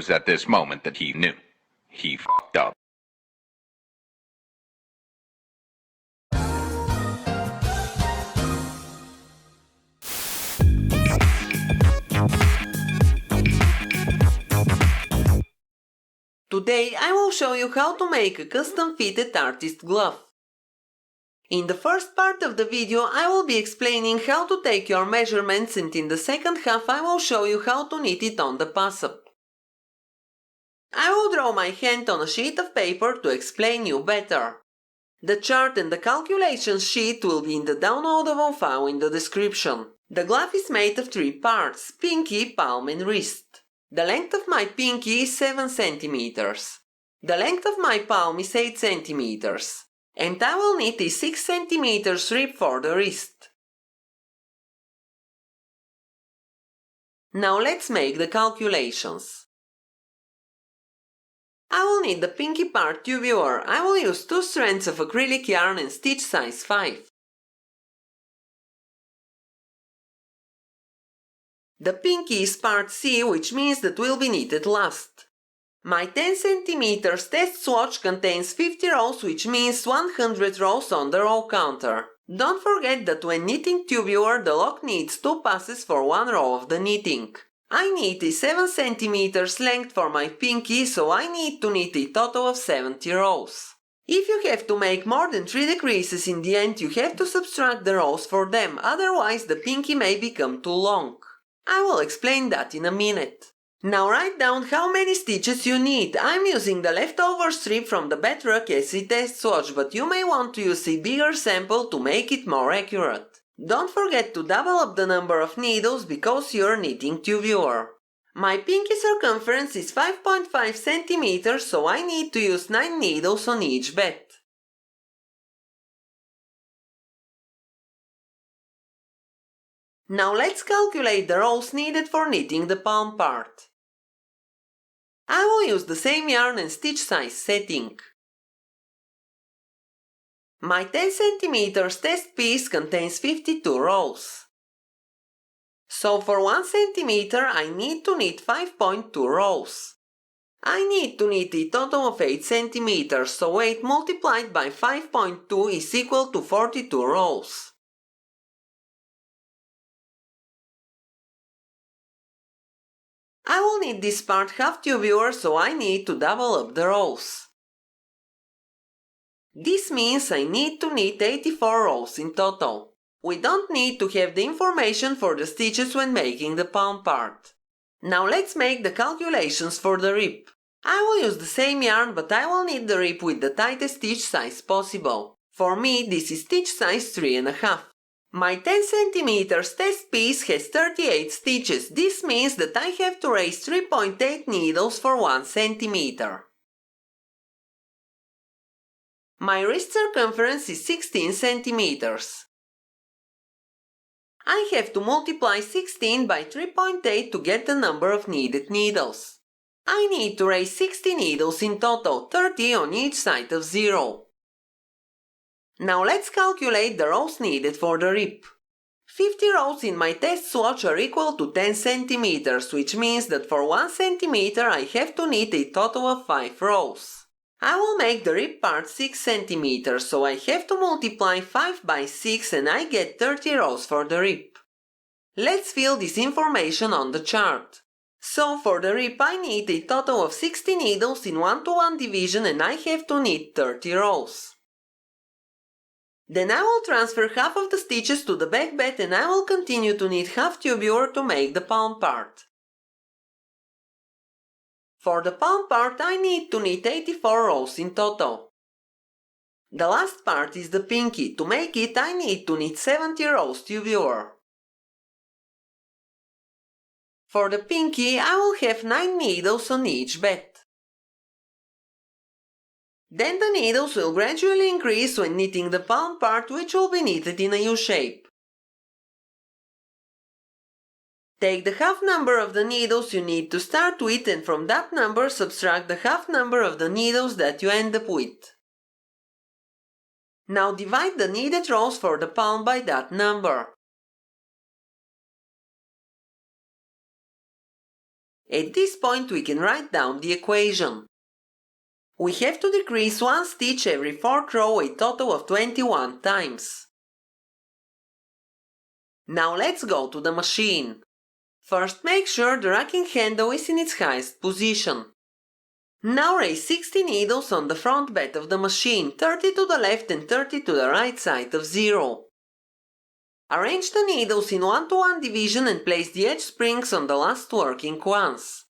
was at this moment that he knew. He fucked up. Today I will show you how to make a custom fitted artist glove. In the first part of the video I will be explaining how to take your measurements, and in the second half I will show you how to knit it on the Passap. I will draw my hand on a sheet of paper to explain you better. The chart and the calculations sheet will be in the downloadable file in the description. The glove is made of 3 parts: pinky, palm and wrist. The length of my pinky is 7 cm. The length of my palm is 8 cm. And I will knit a 6 cm rib for the wrist. Now let's make the calculations. I will knit the pinky part tubular. I will use 2 strands of acrylic yarn and stitch size 5. The pinky is part C, which means that will be knitted last. My 10 cm test swatch contains 50 rows, which means 100 rows on the row counter. Don't forget that when knitting tubular, the lock needs 2 passes for 1 row of the knitting. I knit a 7 cm length for my pinky, so I need to knit a total of 70 rows. If you have to make more than 3 decreases in the end, you have to subtract the rows for them, otherwise the pinky may become too long. I will explain that in a minute. Now write down how many stitches you need. I'm using the leftover strip from the Bedrock SE test swatch, but you may want to use a bigger sample to make it more accurate. Don't forget to double up the number of needles because you're knitting tubular. My pinky circumference is 5.5 cm, so I need to use 9 needles on each bed. Now let's calculate the rows needed for knitting the palm part. I will use the same yarn and stitch size setting. My 10 cm test piece contains 52 rows. So for 1 cm I need to knit 5.2 rows. I need to knit a total of 8 cm, so 8 multiplied by 5.2 is equal to 42 rows. I will knit this part half tubular, so I need to double up the rows. This means I need to knit 84 rows in total. We don't need to have the information for the stitches when making the palm part. Now let's make the calculations for the rib. I will use the same yarn, but I will knit the rib with the tightest stitch size possible. For me, this is stitch size 3.5. My 10 cm test piece has 38 stitches. This means that I have to raise 3.8 needles for 1 cm. My wrist circumference is 16 cm. I have to multiply 16 by 3.8 to get the number of needed needles. I need to raise 60 needles in total, 30 on each side of 0. Now let's calculate the rows needed for the rib. 50 rows in my test swatch are equal to 10 cm, which means that for 1 cm I have to knit a total of 5 rows. I will make the rib part 6 cm, so I have to multiply 5 by 6 and I get 30 rows for the rib. Let's fill this information on the chart. So for the rib I need a total of 60 needles in 1-to-1 division and I have to knit 30 rows. Then I will transfer half of the stitches to the back bed and I will continue to knit half tubular to make the palm part. For the palm part I need to knit 84 rows in total. The last part is the pinky. To make it I need to knit 70 rows tubular. For the pinky I will have 9 needles on each bed. Then the needles will gradually increase when knitting the palm part, which will be knitted in a U shape. Take the half number of the needles you need to start with and from that number subtract the half number of the needles that you end up with. Now divide the needed rows for the palm by that number. At this point we can write down the equation. We have to decrease one stitch every fourth row a total of 21 times. Now let's go to the machine. First make sure the racking handle is in its highest position. Now raise 60 needles on the front bed of the machine, 30 to the left and 30 to the right side of 0. Arrange the needles in 1-to-1 division and place the edge springs on the last working ones.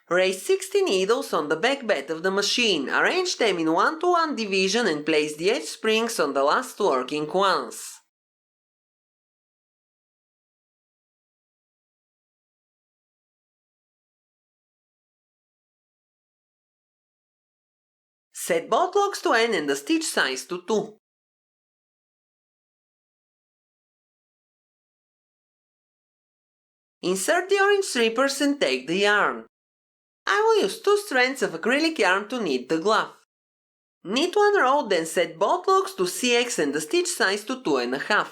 Raise 60 needles on the back bed of the machine, arrange them in 1-to-1 division and place the edge springs on the last working ones. Set both locks to N and the stitch size to 2. Insert the orange strippers and take the yarn. I will use 2 strands of acrylic yarn to knit the glove. Knit 1 row, then set both locks to CX and the stitch size to 2.5.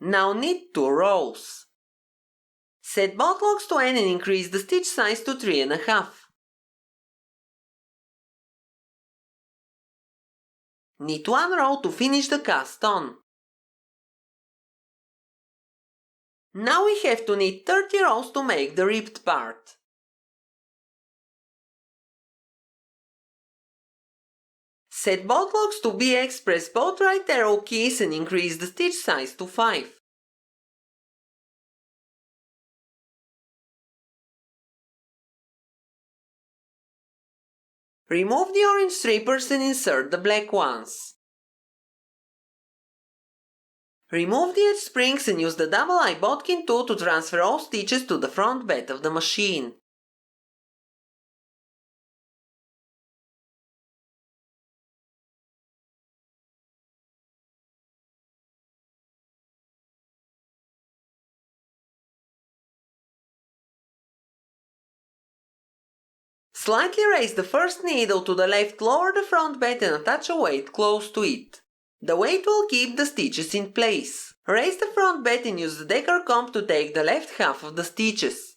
Now knit 2 rows. Set both locks to N and increase the stitch size to 3.5. Knit 1 row to finish the cast on. Now we have to knit 30 rows to make the ribbed part. Set both locks to BX, press both right arrow keys and increase the stitch size to 5. Remove the orange strippers and insert the black ones. Remove the edge springs and use the double eye bodkin tool to transfer all stitches to the front bed of the machine. Slightly raise the first needle to the left, lower the front bed and attach a weight close to it. The weight will keep the stitches in place. Raise the front bed and use the decker comb to take the left half of the stitches.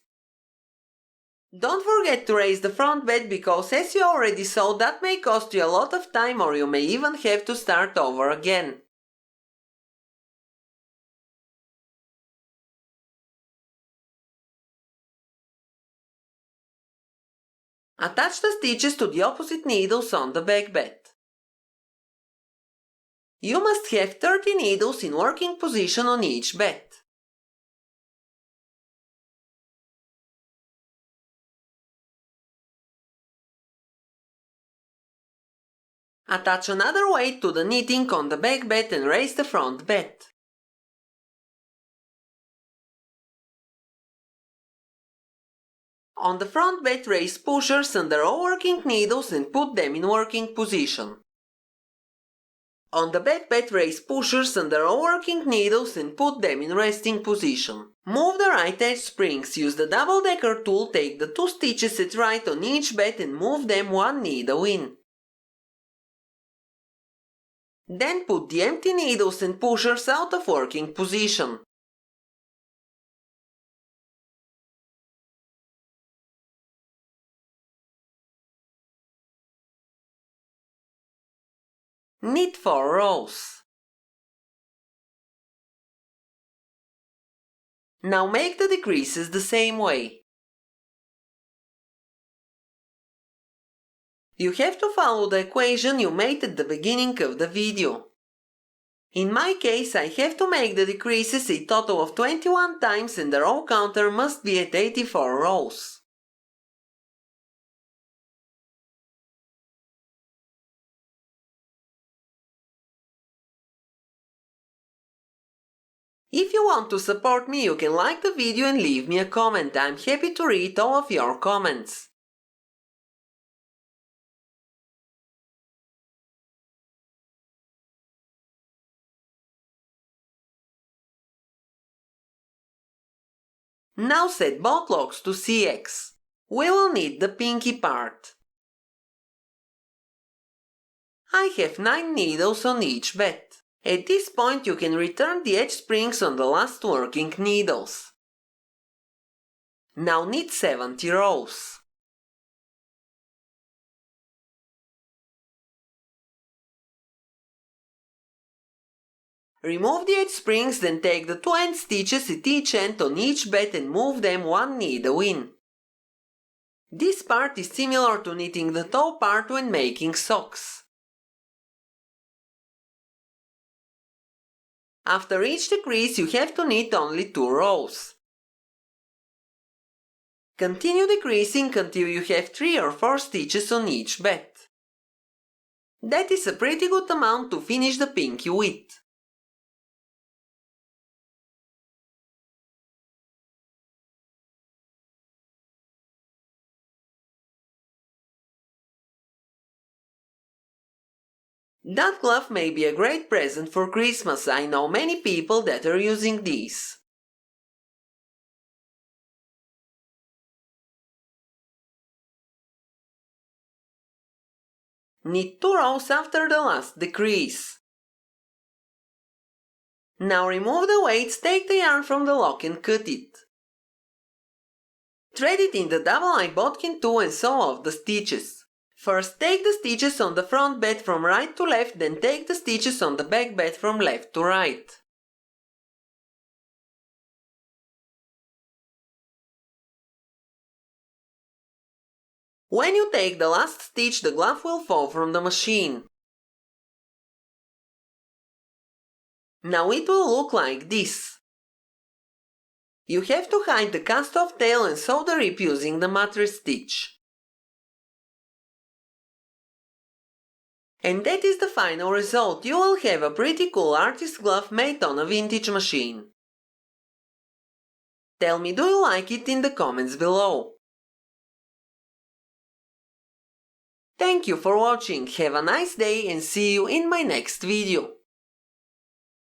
Don't forget to raise the front bed because, as you already saw, that may cost you a lot of time or you may even have to start over again. Attach the stitches to the opposite needles on the back bed. You must have 30 needles in working position on each bed. Attach another weight to the knitting on the back bed and raise the front bed. On the front bed, raise pushers under all working needles and put them in working position. On the back bed, raise pushers under all working needles and put them in resting position. Move the right edge springs, use the double decker tool, take the 2 stitches at right on each bed and move them 1 needle in. Then put the empty needles and pushers out of working position. Knit 4 rows. Now make the decreases the same way. You have to follow the equation you made at the beginning of the video. In my case, I have to make the decreases a total of 21 times and the row counter must be at 84 rows. If you want to support me, you can like the video and leave me a comment. I'm happy to read all of your comments. Now set both locks to CX. We will need the pinky part. I have 9 needles on each bed. At this point you can return the edge springs on the last working needles. Now knit 70 rows. Remove the edge springs, then take the 2 end stitches at each end on each bed and move them 1 needle in. This part is similar to knitting the toe part when making socks. After each decrease you have to knit only 2 rows. Continue decreasing until you have 3 or 4 stitches on each bed. That is a pretty good amount to finish the pinkie with. That glove may be a great present for Christmas. I know many people that are using these. Knit 2 rows after the last decrease. Now remove the weights, take the yarn from the lock and cut it. Thread it in the double-eye bodkin too and sew off the stitches. First take the stitches on the front bed from right to left, then take the stitches on the back bed from left to right. When you take the last stitch, the glove will fall from the machine. Now it will look like this. You have to hide the cast-off tail and sew the rip using the mattress stitch. And that is the final result. You will have a pretty cool artist glove made on a vintage machine. Tell me, do you like it in the comments below? Thank you for watching, have a nice day and see you in my next video.